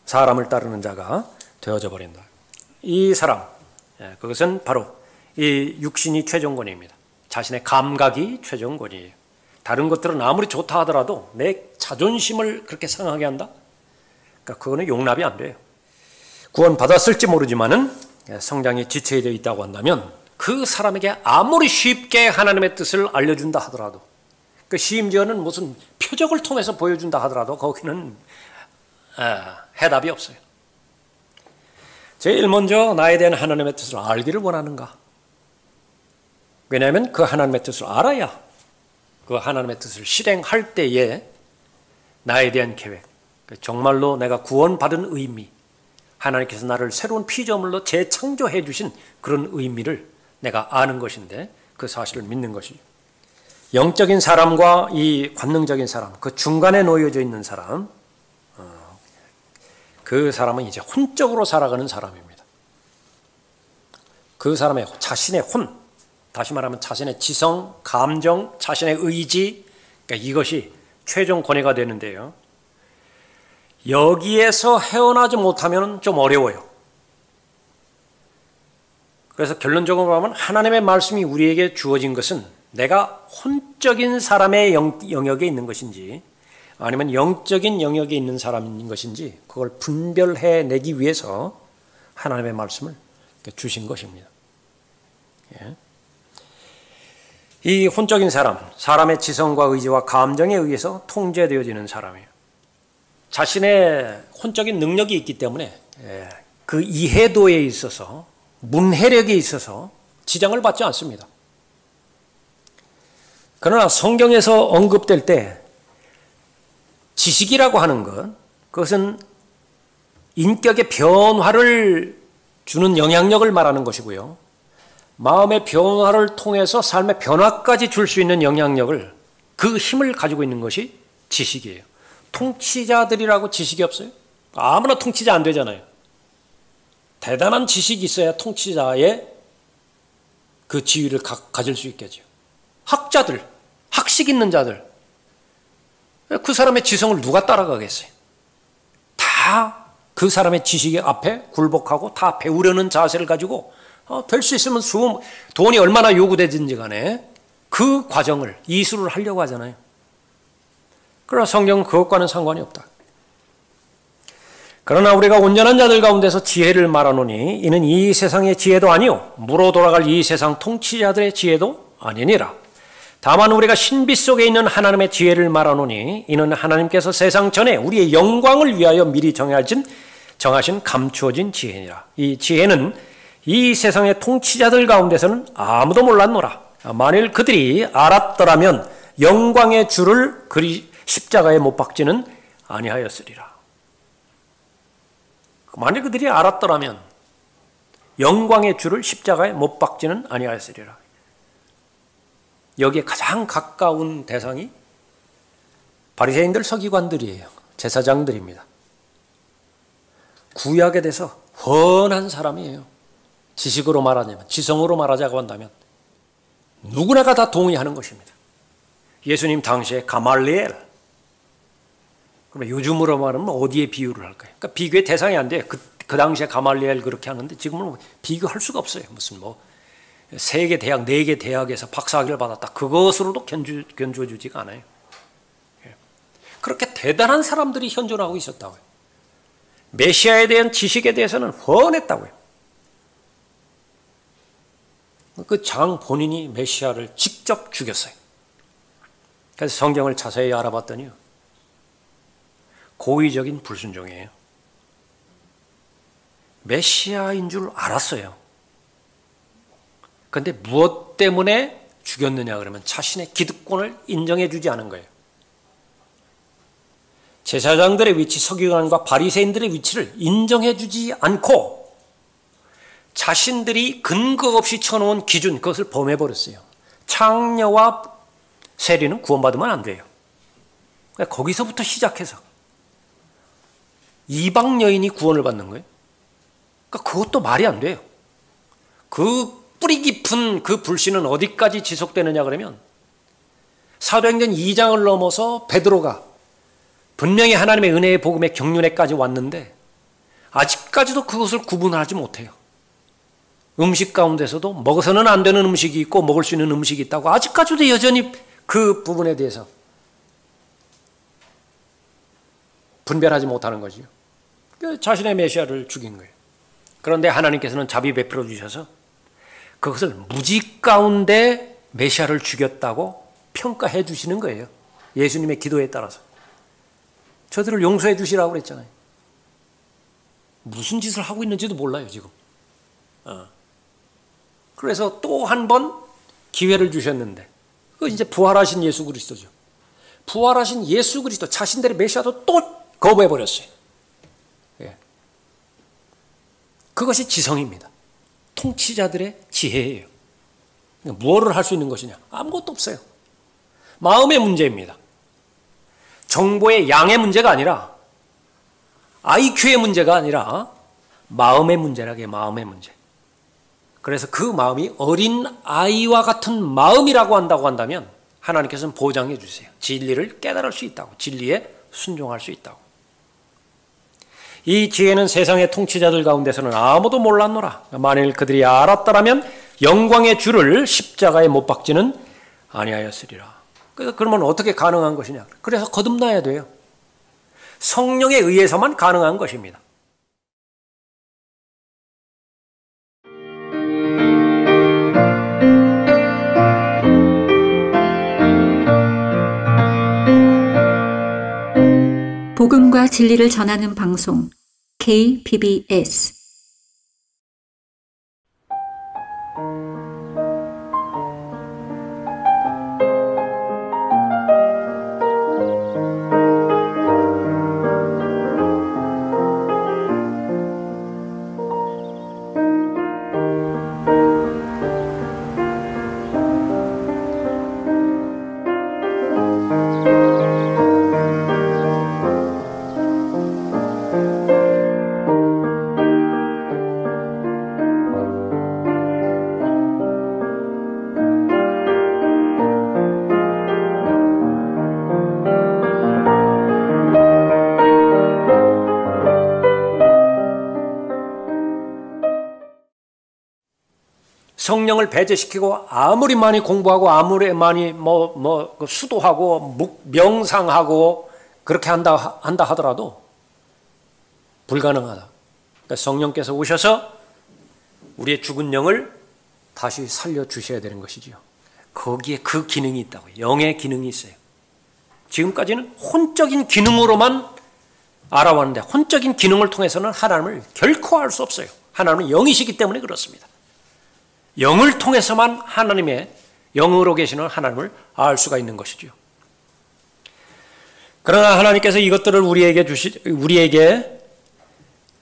사람을 따르는 자가 되어져 버린다. 이 사람, 그것은 바로 이 육신이 최종권입니다. 자신의 감각이 최종권이에요. 다른 것들은 아무리 좋다 하더라도 내 자존심을 그렇게 상하게 한다? 그러니까 그거는 용납이 안 돼요. 구원 받았을지 모르지만은 성장이 지체되어 있다고 한다면 그 사람에게 아무리 쉽게 하나님의 뜻을 알려준다 하더라도, 그 심지어는 무슨 표적을 통해서 보여준다 하더라도 거기는 해답이 없어요. 제일 먼저 나에 대한 하나님의 뜻을 알기를 원하는가? 왜냐하면 그 하나님의 뜻을 알아야 그 하나님의 뜻을 실행할 때에 나에 대한 계획, 정말로 내가 구원받은 의미, 하나님께서 나를 새로운 피조물로 재창조해 주신 그런 의미를 내가 아는 것인데, 그 사실을 믿는 것이죠. 영적인 사람과 이 관능적인 사람, 그 중간에 놓여져 있는 사람, 그 사람은 이제 혼적으로 살아가는 사람입니다. 그 사람의 자신의 혼, 다시 말하면 자신의 지성, 감정, 자신의 의지, 그러니까 이것이 최종 권위가 되는데요. 여기에서 헤어나지 못하면 좀 어려워요. 그래서 결론적으로 하면 하나님의 말씀이 우리에게 주어진 것은 내가 혼적인 사람의 영역에 있는 것인지 아니면 영적인 영역에 있는 사람인 것인지 그걸 분별해내기 위해서 하나님의 말씀을 주신 것입니다. 예. 이 혼적인 사람, 사람의 지성과 의지와 감정에 의해서 통제되어지는 사람이에요. 자신의 혼적인 능력이 있기 때문에 그 이해도에 있어서, 문해력에 있어서 지장을 받지 않습니다. 그러나 성경에서 언급될 때 지식이라고 하는 것, 그것은 인격의 변화를 주는 영향력을 말하는 것이고요. 마음의 변화를 통해서 삶의 변화까지 줄 수 있는 영향력을, 그 힘을 가지고 있는 것이 지식이에요. 통치자들이라고 지식이 없어요? 아무나 통치자 안 되잖아요. 대단한 지식이 있어야 통치자의 그 지위를 가질 수 있겠죠. 학자들, 학식 있는 자들, 그 사람의 지성을 누가 따라가겠어요? 다 그 사람의 지식 앞에 굴복하고 다 배우려는 자세를 가지고 될 수 있으면 돈이 얼마나 요구되든지 간에 그 과정을 이수를 하려고 하잖아요. 그러나 성경은 그것과는 상관이 없다. 그러나 우리가 온전한 자들 가운데서 지혜를 말하노니 이는 이 세상의 지혜도 아니요 무로 돌아갈 이 세상 통치자들의 지혜도 아니니라. 다만 우리가 신비 속에 있는 하나님의 지혜를 말하노니 이는 하나님께서 세상 전에 우리의 영광을 위하여 미리 정하신 감추어진 지혜니라. 이 지혜는 이 세상의 통치자들 가운데서는 아무도 몰랐노라. 만일 그들이 알았더라면 영광의 주를 십자가에 못 박지는 아니하였으리라. 만일 그들이 알았더라면 영광의 주를 십자가에 못 박지는 아니하였으리라. 여기에 가장 가까운 대상이 바리새인들, 서기관들이에요. 제사장들입니다. 구약에 대해서 훤한 사람이에요. 지식으로 말하자면, 지성으로 말하자고 한다면 누구나가 다 동의하는 것입니다. 예수님 당시에 가말리엘, 그러면 요즘으로 말하면 어디에 비유를 할까요? 그러니까 비교의 대상이 안 돼요. 그 당시에 가말리엘 그렇게 하는데 지금은 비교할 수가 없어요. 무슨 세 개 대학, 네 개 대학에서 박사학위를 받았다. 그것으로도 견주어주지가 않아요. 그렇게 대단한 사람들이 현존하고 있었다고요. 메시아에 대한 지식에 대해서는 훤했다고요. 그 장 본인이 메시아를 직접 죽였어요. 그래서 성경을 자세히 알아봤더니요, 고의적인 불순종이에요. 메시아인 줄 알았어요. 그런데 무엇 때문에 죽였느냐 그러면 자신의 기득권을 인정해 주지 않은 거예요. 제사장들의 위치, 서기관과 바리새인들의 위치를 인정해 주지 않고 자신들이 근거 없이 쳐놓은 기준, 그것을 범해버렸어요. 창녀와 세리는 구원받으면 안 돼요. 그러니까 거기서부터 시작해서 이방 여인이 구원을 받는 거예요. 그러니까 그것도 말이 안 돼요. 그 뿌리 깊은 그 불신은 어디까지 지속되느냐 그러면 사도행전 2장을 넘어서 베드로가 분명히 하나님의 은혜의 복음의 경륜에까지 왔는데 아직까지도 그것을 구분하지 못해요. 음식 가운데서도 먹어서는 안 되는 음식이 있고 먹을 수 있는 음식이 있다고 아직까지도 여전히 그 부분에 대해서 분별하지 못하는 거지요. 자신의 메시아를 죽인 거예요. 그런데 하나님께서는 자비 베풀어 주셔서 그것을 무지 가운데 메시아를 죽였다고 평가해 주시는 거예요. 예수님의 기도에 따라서. 저들을 용서해 주시라고 그랬잖아요. 무슨 짓을 하고 있는지도 몰라요, 지금. 그래서 또 한 번 기회를 주셨는데, 그 이제 부활하신 예수 그리스도죠. 부활하신 예수 그리스도, 자신들의 메시아도 또 거부해버렸어요. 예. 그것이 지성입니다. 통치자들의 지혜예요. 무엇을 할 수 있는 것이냐? 아무것도 없어요. 마음의 문제입니다. 정보의 양의 문제가 아니라, IQ의 문제가 아니라 마음의 문제라게, 마음의 문제. 그래서 그 마음이 어린 아이와 같은 마음이라고 한다고 한다면 하나님께서는 보장해 주세요. 진리를 깨달을 수 있다고, 진리에 순종할 수 있다고. 이 지혜는 세상의 통치자들 가운데서는 아무도 몰랐노라. 만일 그들이 알았더라면 영광의 주를 십자가에 못 박지는 아니하였으리라. 그래서 그러면 어떻게 가능한 것이냐? 그래서 거듭나야 돼요. 성령에 의해서만 가능한 것입니다.
복음과 진리를 전하는 방송 KBS
성령을 배제시키고 아무리 많이 공부하고 아무리 많이 수도하고 명상하고 그렇게 한다 하더라도 불가능하다. 그러니까 성령께서 오셔서 우리의 죽은 영을 다시 살려주셔야 되는 것이지요. 거기에 그 기능이 있다고요. 영의 기능이 있어요. 지금까지는 혼적인 기능으로만 알아왔는데 혼적인 기능을 통해서는 하나님을 결코 알 수 없어요. 하나님은 영이시기 때문에 그렇습니다. 영을 통해서만 하나님의 영으로 계시는 하나님을 알 수가 있는 것이죠. 그러나 하나님께서 이것들을 우리에게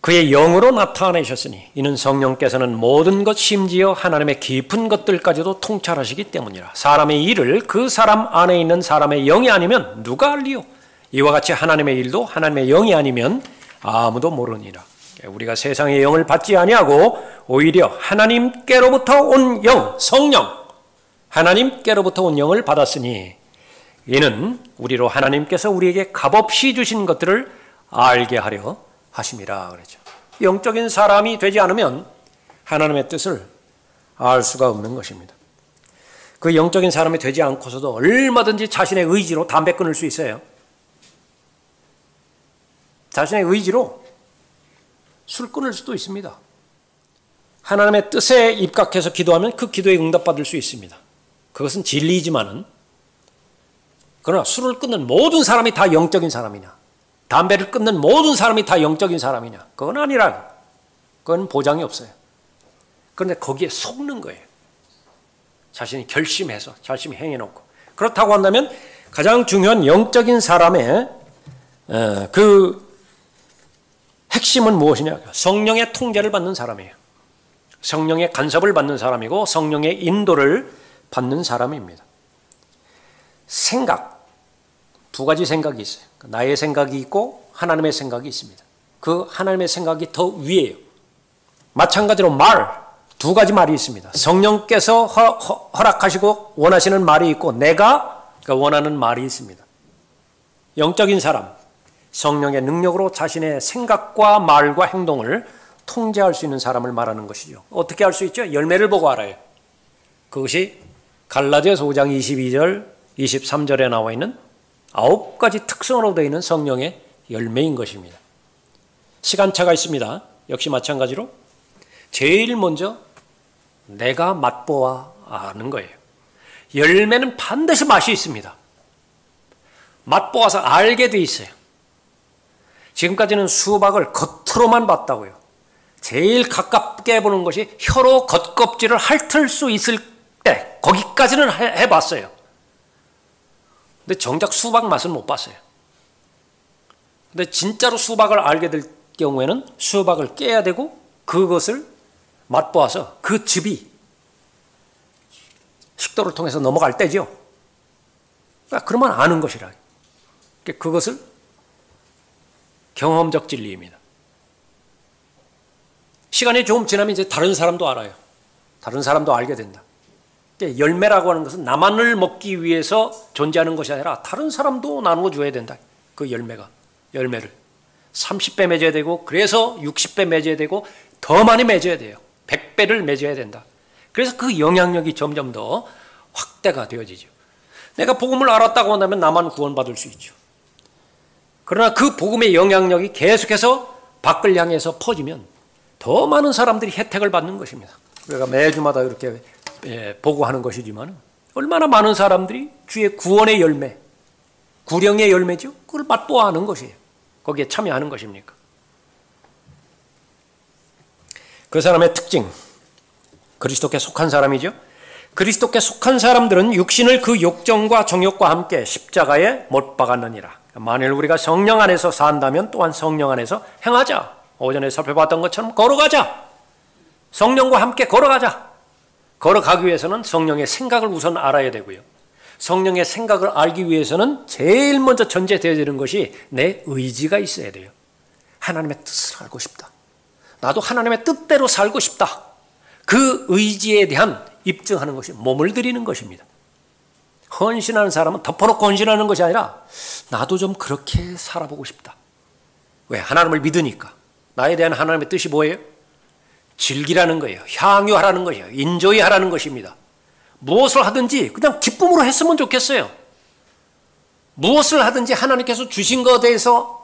그의 영으로 나타내셨으니 이는 성령께서는 모든 것 심지어 하나님의 깊은 것들까지도 통찰하시기 때문이라. 사람의 일을 그 사람 안에 있는 사람의 영이 아니면 누가 알리요? 이와 같이 하나님의 일도 하나님의 영이 아니면 아무도 모르니라. 우리가 세상의 영을 받지 아니하고 오히려 하나님께로부터 온 영, 성령, 하나님께로부터 온 영을 받았으니 이는 우리로 하나님께서 우리에게 값없이 주신 것들을 알게 하려 하심이라 그러죠. 영적인 사람이 되지 않으면 하나님의 뜻을 알 수가 없는 것입니다. 그 영적인 사람이 되지 않고서도 얼마든지 자신의 의지로 담배 끊을 수 있어요. 자신의 의지로 술 끊을 수도 있습니다. 하나님의 뜻에 입각해서 기도하면 그 기도에 응답받을 수 있습니다. 그것은 진리이지만은 그러나 술을 끊는 모든 사람이 다 영적인 사람이냐, 담배를 끊는 모든 사람이 다 영적인 사람이냐, 그건 아니라 그건 보장이 없어요. 그런데 거기에 속는 거예요. 자신이 결심해서 열심히 행해놓고. 그렇다고 한다면 가장 중요한 영적인 사람의 그 핵심은 무엇이냐? 성령의 통제를 받는 사람이에요. 성령의 간섭을 받는 사람이고 성령의 인도를 받는 사람입니다. 생각, 두 가지 생각이 있어요. 나의 생각이 있고 하나님의 생각이 있습니다. 그 하나님의 생각이 더 위에요. 마찬가지로 말, 두 가지 말이 있습니다. 성령께서 허락하시고 원하시는 말이 있고 내가 원하는 말이 있습니다. 영적인 사람, 성령의 능력으로 자신의 생각과 말과 행동을 통제할 수 있는 사람을 말하는 것이죠. 어떻게 할 수 있죠? 열매를 보고 알아요. 그것이 갈라디아서 5장 22절, 23절에 나와 있는 9가지 특성으로 되어 있는 성령의 열매인 것입니다. 시간차가 있습니다. 역시 마찬가지로 제일 먼저 내가 맛보아 아는 거예요. 열매는 반드시 맛이 있습니다. 맛보아서 알게 돼 있어요. 지금까지는 수박을 겉으로만 봤다고요. 제일 가깝게 보는 것이 혀로 겉껍질을 핥을 수 있을 때 거기까지는 해봤어요. 근데 정작 수박 맛은 못 봤어요. 근데 진짜로 수박을 알게 될 경우에는 수박을 깨야 되고 그것을 맛보아서 그 즙이 식도를 통해서 넘어갈 때죠. 그러면 아는 것이라. 그것을 경험적 진리입니다. 시간이 좀 지나면 이제 다른 사람도 알아요. 다른 사람도 알게 된다. 열매라고 하는 것은 나만을 먹기 위해서 존재하는 것이 아니라 다른 사람도 나누어 줘야 된다. 그 열매를 30배 맺어야 되고 그래서 60배 맺어야 되고 더 많이 맺어야 돼요. 100배를 맺어야 된다. 그래서 그 영향력이 점점 더 확대가 되어지죠. 내가 복음을 알았다고 한다면 나만 구원받을 수 있죠. 그러나 그 복음의 영향력이 계속해서 밖을 향해서 퍼지면 더 많은 사람들이 혜택을 받는 것입니다. 우리가 매주마다 이렇게 보고하는 것이지만 얼마나 많은 사람들이 주의 구원의 열매, 구령의 열매죠. 그걸 맛보아하는 것이에요. 거기에 참여하는 것입니까? 그 사람의 특징, 그리스도께 속한 사람이죠. 그리스도께 속한 사람들은 육신을 그 욕정과 정욕과 함께 십자가에 못 박았느니라. 만일 우리가 성령 안에서 산다면 또한 성령 안에서 행하자. 오전에 살펴봤던 것처럼 걸어가자. 성령과 함께 걸어가자. 걸어가기 위해서는 성령의 생각을 우선 알아야 되고요. 성령의 생각을 알기 위해서는 제일 먼저 전제되어야 되는 것이 내 의지가 있어야 돼요. 하나님의 뜻을 알고 싶다. 나도 하나님의 뜻대로 살고 싶다. 그 의지에 대한 입증하는 것이 몸을 들이는 것입니다. 헌신하는 사람은 덮어놓고 헌신하는 것이 아니라 나도 좀 그렇게 살아보고 싶다. 왜? 하나님을 믿으니까. 나에 대한 하나님의 뜻이 뭐예요? 즐기라는 거예요. 향유하라는 거예요. 인조이 하라는 것입니다. 무엇을 하든지 그냥 기쁨으로 했으면 좋겠어요. 무엇을 하든지 하나님께서 주신 것에 대해서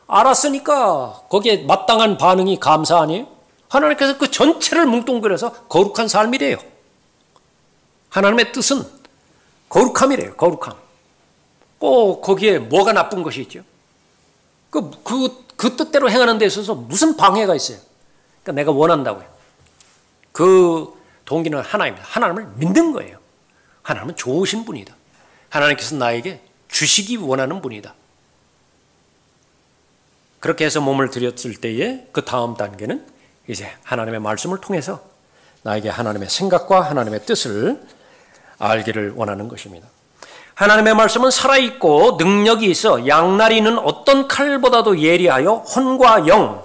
알았으니까 거기에 마땅한 반응이 감사 아니에요? 하나님께서 그 전체를 뭉뚱그려서 거룩한 삶이래요. 하나님의 뜻은 거룩함이래요. 거룩함. 꼭 거기에 뭐가 나쁜 것이 있죠? 그 뜻대로 행하는 데 있어서 무슨 방해가 있어요? 그러니까 내가 원한다고요. 그 동기는 하나입니다. 하나님을 믿는 거예요. 하나님은 좋으신 분이다. 하나님께서 나에게 주시기 원하는 분이다. 그렇게 해서 몸을 들였을 때에 그 다음 단계는 이제 하나님의 말씀을 통해서 나에게 하나님의 생각과 하나님의 뜻을 알기를 원하는 것입니다. 하나님의 말씀은 살아있고 능력이 있어 양날이는 어떤 칼보다도 예리하여 혼과 영,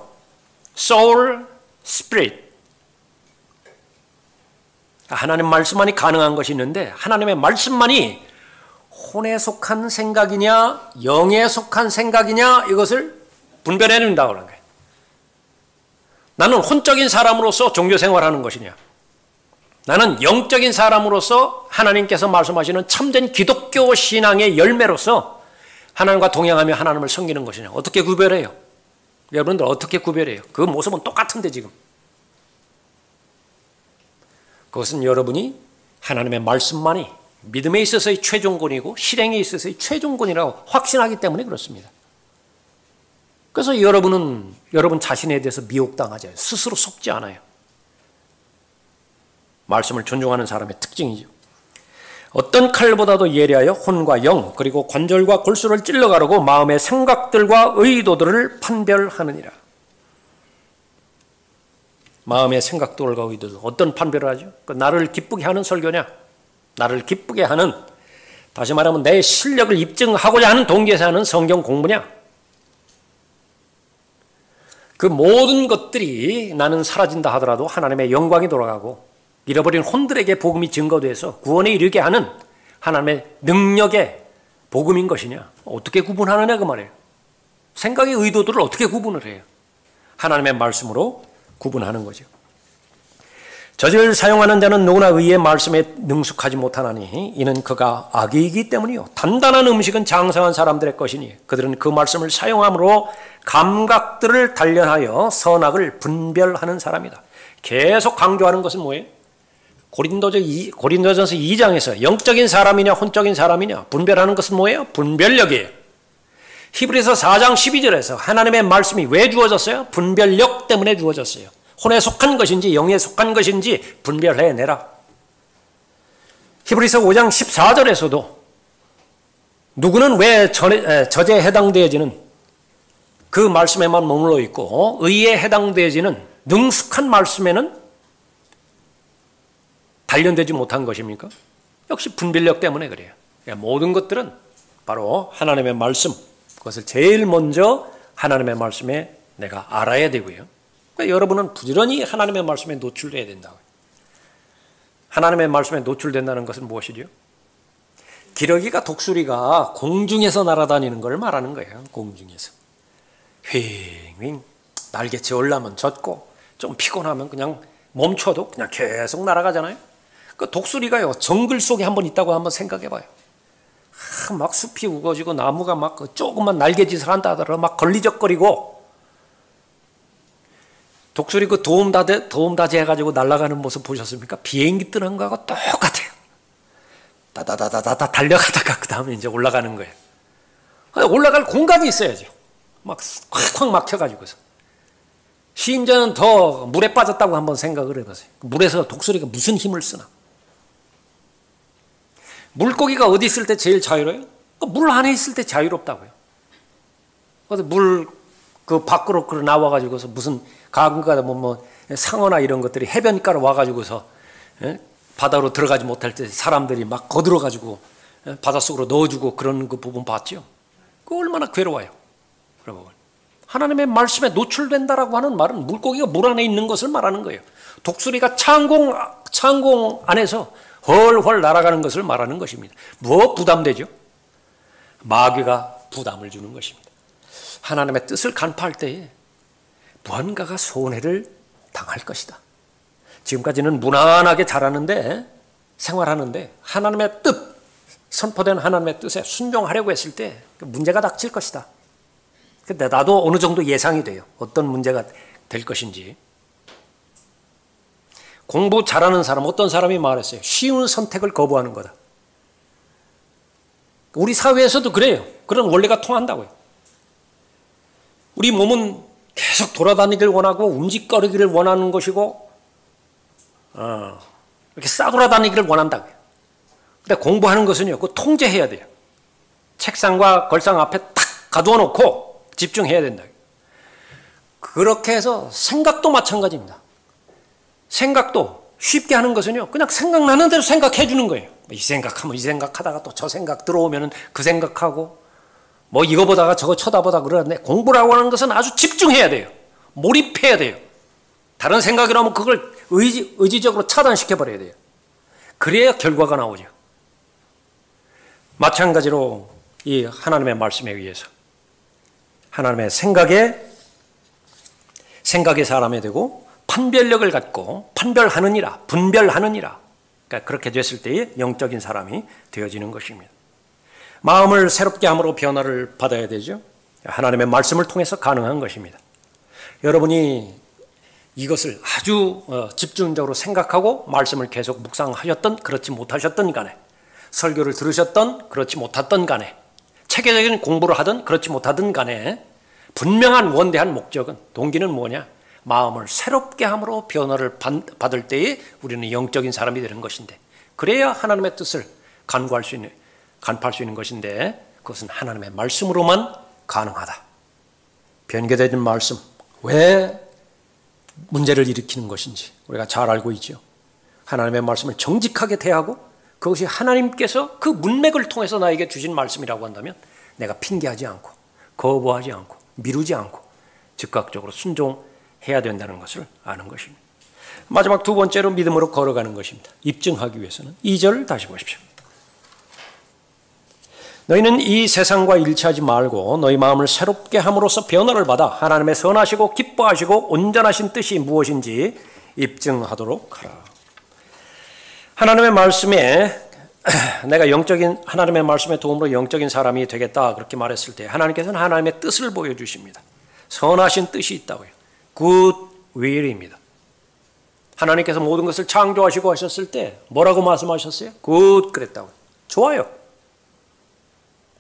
soul, spirit. 하나님 말씀만이 가능한 것이 있는데 하나님의 말씀만이 혼에 속한 생각이냐 영에 속한 생각이냐 이것을 분별해낸다고 하는 거예요. 나는 혼적인 사람으로서 종교생활하는 것이냐, 나는 영적인 사람으로서 하나님께서 말씀하시는 참된 기독교 신앙의 열매로서 하나님과 동행하며 하나님을 섬기는 것이냐, 어떻게 구별해요? 여러분들 어떻게 구별해요? 그 모습은 똑같은데 지금. 그것은 여러분이 하나님의 말씀만이 믿음에 있어서의 최종권이고 실행에 있어서의 최종권이라고 확신하기 때문에 그렇습니다. 그래서 여러분은 여러분 자신에 대해서 미혹당하지 않아요. 스스로 속지 않아요. 말씀을 존중하는 사람의 특징이죠. 어떤 칼보다도 예리하여 혼과 영 그리고 관절과 골수를 찔러가르고 마음의 생각들과 의도들을 판별하느니라. 마음의 생각들과 의도들 어떤 판별을 하죠? 나를 기쁘게 하는 설교냐? 나를 기쁘게 하는, 다시 말하면 내 실력을 입증하고자 하는 동기에서 하는 성경 공부냐? 그 모든 것들이 나는 사라진다 하더라도 하나님의 영광이 돌아가고 잃어버린 혼들에게 복음이 증거돼서 구원에 이르게 하는 하나님의 능력의 복음인 것이냐? 어떻게 구분하느냐 그 말이에요. 생각의 의도들을 어떻게 구분을 해요? 하나님의 말씀으로 구분하는 거죠. 저지를 사용하는 자는 누구나 의의 말씀에 능숙하지 못하나니 이는 그가 악이기 때문이요. 단단한 음식은 장성한 사람들의 것이니 그들은 그 말씀을 사용함으로 감각들을 단련하여 선악을 분별하는 사람이다. 계속 강조하는 것은 뭐예요? 고린도전서 2장에서 영적인 사람이냐 혼적인 사람이냐 분별하는 것은 뭐예요? 분별력이에요. 히브리서 4장 12절에서 하나님의 말씀이 왜 주어졌어요? 분별력 때문에 주어졌어요. 혼에 속한 것인지 영에 속한 것인지 분별해내라. 히브리서 5장 14절에서도 누구는 왜 저제에 해당되어지는 그 말씀에만 머물러 있고 의에 해당되어지는 능숙한 말씀에는 단련되지 못한 것입니까? 역시 분별력 때문에 그래요. 모든 것들은 바로 하나님의 말씀, 그것을 제일 먼저 하나님의 말씀에 내가 알아야 되고요. 그러니까 여러분은 부지런히 하나님의 말씀에 노출돼야 된다고요. 하나님의 말씀에 노출된다는 것은 무엇이죠? 기러기가 독수리가 공중에서 날아다니는 걸 말하는 거예요. 공중에서. 휑휑 날개치 올라면 젖고 좀 피곤하면 그냥 멈춰도 그냥 계속 날아가잖아요. 그 독수리가요 정글 속에 한번 있다고 한번 생각해봐요. 막 숲이 우거지고 나무가 막 조금만 날개짓을 한다 하더라도 막 걸리적거리고 독수리 그 도움다제 해가지고 날아가는 모습 보셨습니까? 비행기 뜨는 거하고 똑같아요. 다다다다다 달려가다가 그 다음에 이제 올라가는 거예요. 올라갈 공간이 있어야죠. 막 콱콱 막혀가지고서. 심지어는 더 물에 빠졌다고 한번 생각을 해보세요. 물에서 독수리가 무슨 힘을 쓰나? 물고기가 어디 있을 때 제일 자유로워요? 물 안에 있을 때 자유롭다고요. 그래서 물 그 밖으로 나와가지고서 무슨 가끔가다 뭐 상어나 이런 것들이 해변가로 와가지고서 바다로 들어가지 못할 때 사람들이 막 거들어가지고 바닷속으로 넣어주고 그런 그 부분 봤죠? 그 얼마나 괴로워요. 여러분. 하나님의 말씀에 노출된다라고 하는 말은 물고기가 물 안에 있는 것을 말하는 거예요. 독수리가 창공 안에서 헐헐 날아가는 것을 말하는 것입니다. 뭐 부담되죠? 마귀가 부담을 주는 것입니다. 하나님의 뜻을 간파할 때에 무언가가 손해를 당할 것이다. 지금까지는 무난하게 자라는데 생활하는데 하나님의 뜻, 선포된 하나님의 뜻에 순종하려고 했을 때 문제가 닥칠 것이다. 근데 나도 어느 정도 예상이 돼요. 어떤 문제가 될 것인지. 공부 잘하는 사람, 어떤 사람이 말했어요. 쉬운 선택을 거부하는 거다. 우리 사회에서도 그래요. 그런 원리가 통한다고요. 우리 몸은 계속 돌아다니기를 원하고 움직거리기를 원하는 것이고 이렇게 싸돌아다니기를 원한다고요. 근데 공부하는 것은요, 그거 통제해야 돼요. 책상과 걸상 앞에 탁 가두어 놓고 집중해야 된다. 그렇게 해서 생각도 마찬가지입니다. 생각도 쉽게 하는 것은요, 그냥 생각나는 대로 생각해 주는 거예요. 이 생각하면 이 생각하다가 또 저 생각 들어오면 그 생각하고 뭐 이거 보다가 저거 쳐다보다 그러는데 공부라고 하는 것은 아주 집중해야 돼요. 몰입해야 돼요. 다른 생각이라면 그걸 의지적으로 차단시켜 버려야 돼요. 그래야 결과가 나오죠. 마찬가지로 이 하나님의 말씀에 의해서 하나님의 생각에 사람이 되고 판별력을 갖고 판별하느니라, 분별하느니라. 그러니까 그렇게 됐을 때의 영적인 사람이 되어지는 것입니다. 마음을 새롭게 함으로 변화를 받아야 되죠. 하나님의 말씀을 통해서 가능한 것입니다. 여러분이 이것을 아주 집중적으로 생각하고 말씀을 계속 묵상하셨던 그렇지 못하셨던 간에, 설교를 들으셨던 그렇지 못했던 간에, 체계적인 공부를 하든 그렇지 못하든 간에 분명한 원대한 목적은, 동기는 뭐냐? 마음을 새롭게 함으로 변화를 받을 때에 우리는 영적인 사람이 되는 것인데, 그래야 하나님의 뜻을 간파할 수 있는 것인데, 그것은 하나님의 말씀으로만 가능하다. 변개된 말씀, 왜 문제를 일으키는 것인지 우리가 잘 알고 있죠. 하나님의 말씀을 정직하게 대하고 그것이 하나님께서 그 문맥을 통해서 나에게 주신 말씀이라고 한다면 내가 핑계하지 않고 거부하지 않고 미루지 않고 즉각적으로 순종해야 된다는 것을 아는 것입니다. 마지막 두 번째로 믿음으로 걸어가는 것입니다. 입증하기 위해서는 2절 다시 보십시오. 너희는 이 세상과 일치하지 말고 너희 마음을 새롭게 함으로써 변화를 받아 하나님의 선하시고 기뻐하시고 온전하신 뜻이 무엇인지 입증하도록 하라. 하나님의 말씀에 내가 하나님의 말씀의 도움으로 영적인 사람이 되겠다 그렇게 말했을 때 하나님께서는 하나님의 뜻을 보여주십니다. 선하신 뜻이 있다고요. Good will입니다. 하나님께서 모든 것을 창조하시고 하셨을 때 뭐라고 말씀하셨어요? Good 그랬다고요. 좋아요.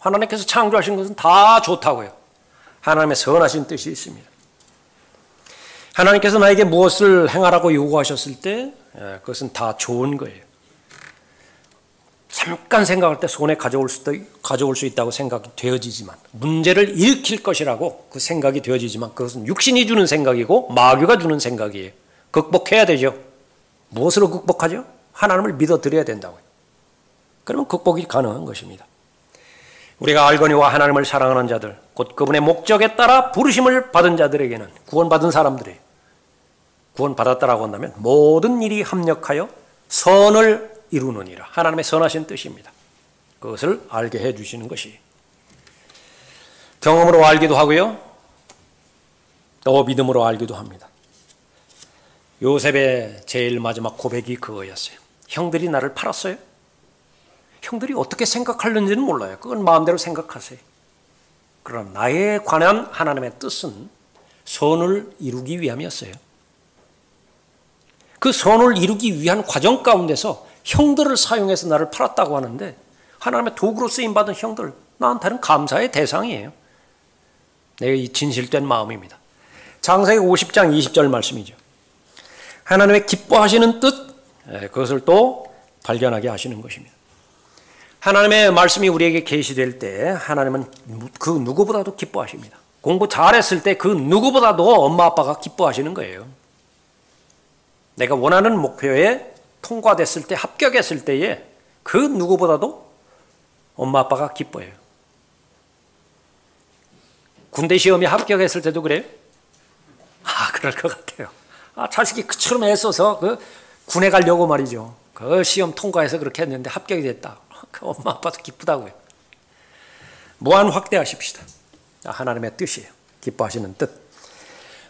하나님께서 창조하신 것은 다 좋다고요. 하나님의 선하신 뜻이 있습니다. 하나님께서 나에게 무엇을 행하라고 요구하셨을 때 그것은 다 좋은 거예요. 잠깐 생각할 때 손에 가져올 수 있다고 생각이 되어지지만, 문제를 일으킬 것이라고 그 생각이 되어지지만 그것은 육신이 주는 생각이고 마귀가 주는 생각이에요. 극복해야 되죠. 무엇으로 극복하죠? 하나님을 믿어드려야 된다고요. 그러면 극복이 가능한 것입니다. 우리가 알거니와 하나님을 사랑하는 자들, 곧 그분의 목적에 따라 부르심을 받은 자들에게는, 구원받은 사람들이 구원받았다라고 한다면 모든 일이 합력하여 선을 이루느니라. 하나님의 선하신 뜻입니다. 그것을 알게 해주시는 것이 경험으로 알기도 하고요, 또 믿음으로 알기도 합니다. 요셉의 제일 마지막 고백이 그거였어요. 형들이 나를 팔았어요? 형들이 어떻게 생각하는지는 몰라요. 그건 마음대로 생각하세요. 그러나 나에 관한 하나님의 뜻은 선을 이루기 위함이었어요. 그 선을 이루기 위한 과정 가운데서 형들을 사용해서 나를 팔았다고 하는데, 하나님의 도구로 쓰임받은 형들, 나한테는 감사의 대상이에요. 내 진실된 마음입니다. 창세기 50장 20절 말씀이죠. 하나님의 기뻐하시는 뜻, 그것을 또 발견하게 하시는 것입니다. 하나님의 말씀이 우리에게 계시될 때 하나님은 그 누구보다도 기뻐하십니다. 공부 잘했을 때 그 누구보다도 엄마 아빠가 기뻐하시는 거예요. 내가 원하는 목표에 통과됐을 때, 합격했을 때에 그 누구보다도 엄마 아빠가 기뻐해요. 군대 시험에 합격했을 때도 그래요? 그럴 것 같아요. 자식이 그처럼 애써서 그 군에 가려고 말이죠. 그 시험 통과해서 그렇게 했는데 합격이 됐다. 그 엄마 아빠도 기쁘다고요. 무한 확대하십시다. 하나님의 뜻이에요. 기뻐하시는 뜻.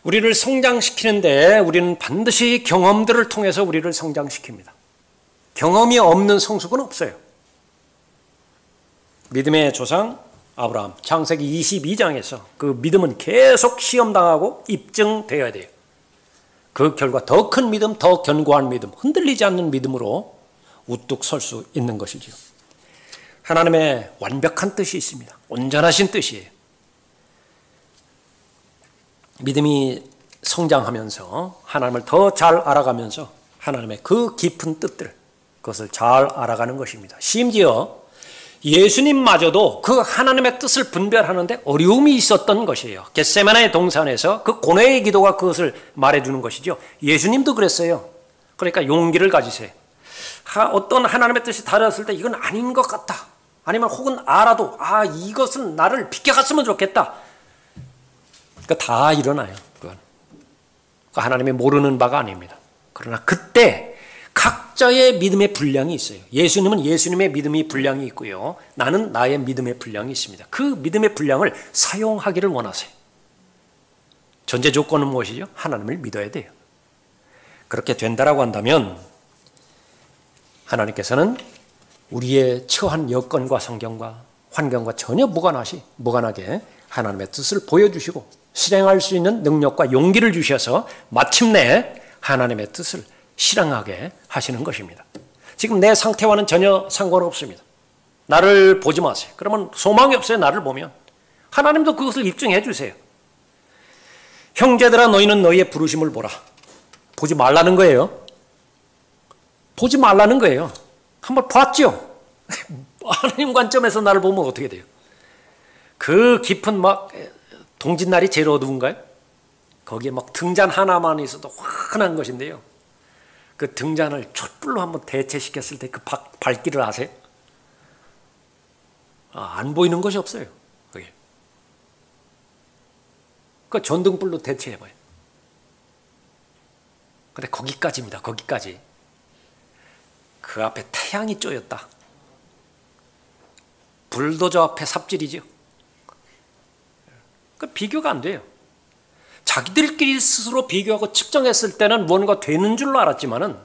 우리를 성장시키는데 우리는 반드시 경험들을 통해서 우리를 성장시킵니다. 경험이 없는 성숙은 없어요. 믿음의 조상 아브라함 창세기 22장에서 그 믿음은 계속 시험당하고 입증되어야 돼요. 그 결과 더 큰 믿음, 더 견고한 믿음, 흔들리지 않는 믿음으로 우뚝 설 수 있는 것이죠. 하나님의 완벽한 뜻이 있습니다. 온전하신 뜻이에요. 믿음이 성장하면서 하나님을 더 잘 알아가면서 하나님의 그 깊은 뜻들, 그것을 잘 알아가는 것입니다. 심지어 예수님마저도 그 하나님의 뜻을 분별하는데 어려움이 있었던 것이에요. 겟세마네 동산에서 그 고뇌의 기도가 그것을 말해주는 것이죠. 예수님도 그랬어요. 그러니까 용기를 가지세요. 어떤 하나님의 뜻이 다르었을 때 이건 아닌 것 같다. 아니면 혹은 알아도 이것은 나를 비켜갔으면 좋겠다. 다 일어나요. 그건 하나님이 모르는 바가 아닙니다. 그러나 그때 각자의 믿음의 분량이 있어요. 예수님은 예수님의 믿음의 분량이 있고요. 나는 나의 믿음의 분량이 있습니다. 그 믿음의 분량을 사용하기를 원하세요. 전제 조건은 무엇이죠? 하나님을 믿어야 돼요. 그렇게 된다라고 한다면 하나님께서는 우리의 처한 여건과 상경과 환경과 전혀 무관하게 하나님의 뜻을 보여주시고 실행할 수 있는 능력과 용기를 주셔서 마침내 하나님의 뜻을 실행하게 하시는 것입니다. 지금 내 상태와는 전혀 상관없습니다. 나를 보지 마세요. 그러면 소망이 없어요. 나를 보면. 하나님도 그것을 입증해 주세요. 형제들아 너희는 너희의 부르심을 보라. 보지 말라는 거예요. 보지 말라는 거예요. 한번 봤죠? 하나님 관점에서 나를 보면 어떻게 돼요? 그 깊은 동짓날이 제일 어두운가요? 거기에 등잔 하나만 있어도 환한 것인데요. 그 등잔을 촛불로 한번 대체시켰을 때 그 밝기를 아세요? 안 보이는 것이 없어요. 그게. 그 전등불로 대체해봐요. 근데 거기까지입니다. 거기까지. 그 앞에 태양이 쪼였다. 불도저 앞에 삽질이죠. 그 비교가 안 돼요. 자기들끼리 스스로 비교하고 측정했을 때는 무언가 되는 줄로 알았지만은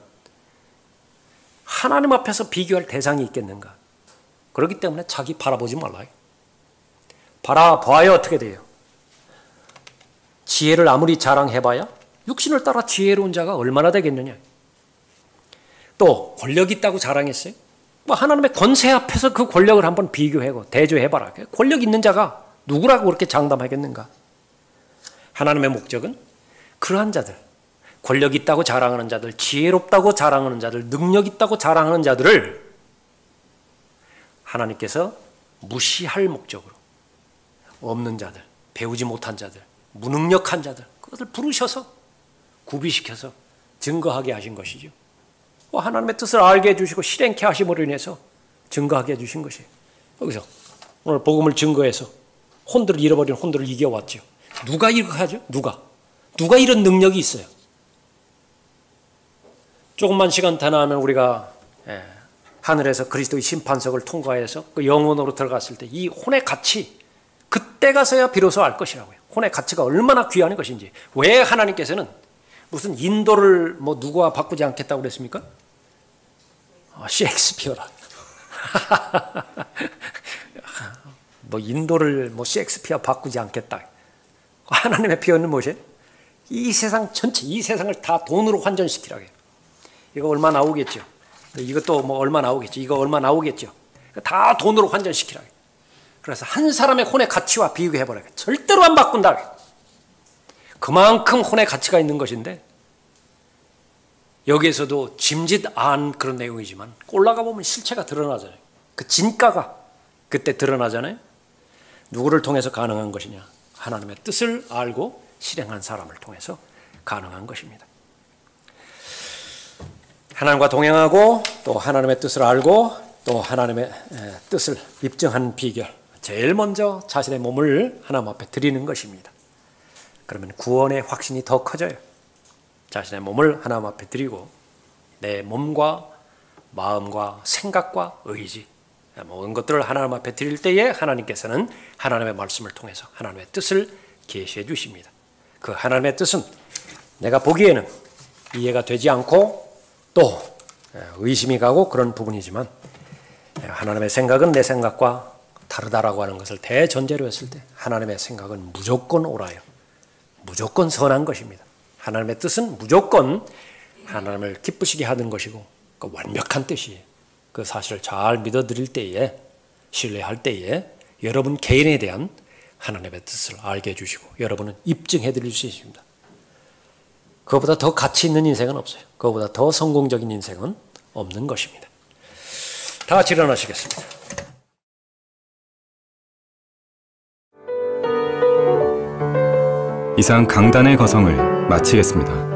하나님 앞에서 비교할 대상이 있겠는가? 그렇기 때문에 자기 바라보지 말라요. 바라봐야 어떻게 돼요? 지혜를 아무리 자랑해봐야 육신을 따라 지혜로운 자가 얼마나 되겠느냐? 또 권력이 있다고 자랑했어요? 하나님의 권세 앞에서 그 권력을 한번 비교하고 대조해봐라. 권력 있는 자가 누구라고 그렇게 장담하겠는가? 하나님의 목적은 그러한 자들, 권력 있다고 자랑하는 자들, 지혜롭다고 자랑하는 자들, 능력 있다고 자랑하는 자들을 하나님께서 무시할 목적으로 없는 자들, 배우지 못한 자들, 무능력한 자들, 그것을 부르셔서 구비시켜서 증거하게 하신 것이죠. 하나님의 뜻을 알게 해주시고 실행케 하심으로 인해서 증거하게 해주신 것이에요. 여기서 오늘 복음을 증거해서 혼들을 잃어버린 혼들을 이겨왔죠. 누가 이렇게 하죠? 누가 이런 능력이 있어요? 조금만 시간 더 나면 우리가 하늘에서 그리스도의 심판석을 통과해서 그 영원으로 들어갔을 때 이 혼의 가치, 그때 가서야 비로소 알 것이라고요. 혼의 가치가 얼마나 귀한 것인지. 왜 하나님께서는 무슨 인도를 누구와 바꾸지 않겠다고 그랬습니까? 셰익스피어라. 인도를 셰익스피어 바꾸지 않겠다. 하나님의 표현은 무엇이에요? 이 세상 전체, 이 세상을 다 돈으로 환전시키라고 해요. 이거 얼마 나오겠죠? 이것도 얼마 나오겠죠? 이거 얼마 나오겠죠? 다 돈으로 환전시키라고 해요. 그래서 한 사람의 혼의 가치와 비교해보라고 해요. 절대로 안 바꾼다고 해요. 그만큼 혼의 가치가 있는 것인데 여기에서도 짐짓한 그런 내용이지만 올라가 보면 실체가 드러나잖아요. 그 진가가 그때 드러나잖아요. 누구를 통해서 가능한 것이냐? 하나님의 뜻을 알고 실행한 사람을 통해서 가능한 것입니다. 하나님과 동행하고 또 하나님의 뜻을 알고 또 하나님의 뜻을 입증한 비결, 제일 먼저 자신의 몸을 하나님 앞에 드리는 것입니다. 그러면 구원의 확신이 더 커져요. 자신의 몸을 하나님 앞에 드리고 내 몸과 마음과 생각과 의지, 모든 것들을 하나님 앞에 드릴 때에 하나님께서는 하나님의 말씀을 통해서 하나님의 뜻을 계시해 주십니다. 그 하나님의 뜻은 내가 보기에는 이해가 되지 않고 또 의심이 가고 그런 부분이지만 하나님의 생각은 내 생각과 다르다라고 하는 것을 대전제로 했을 때 하나님의 생각은 무조건 옳아요. 무조건 선한 것입니다. 하나님의 뜻은 무조건 하나님을 기쁘시게 하는 것이고 그 완벽한 뜻이에요. 그 사실을 잘 믿어드릴 때에 신뢰할 때에 여러분 개인에 대한 하나님의 뜻을 알게 해주시고 여러분은 입증해 드릴 수 있습니다. 그것보다 더 가치 있는 인생은 없어요. 그것보다 더 성공적인 인생은 없는 것입니다. 다 같이 일어나시겠습니다.
이상 강단의 거성을 마치겠습니다.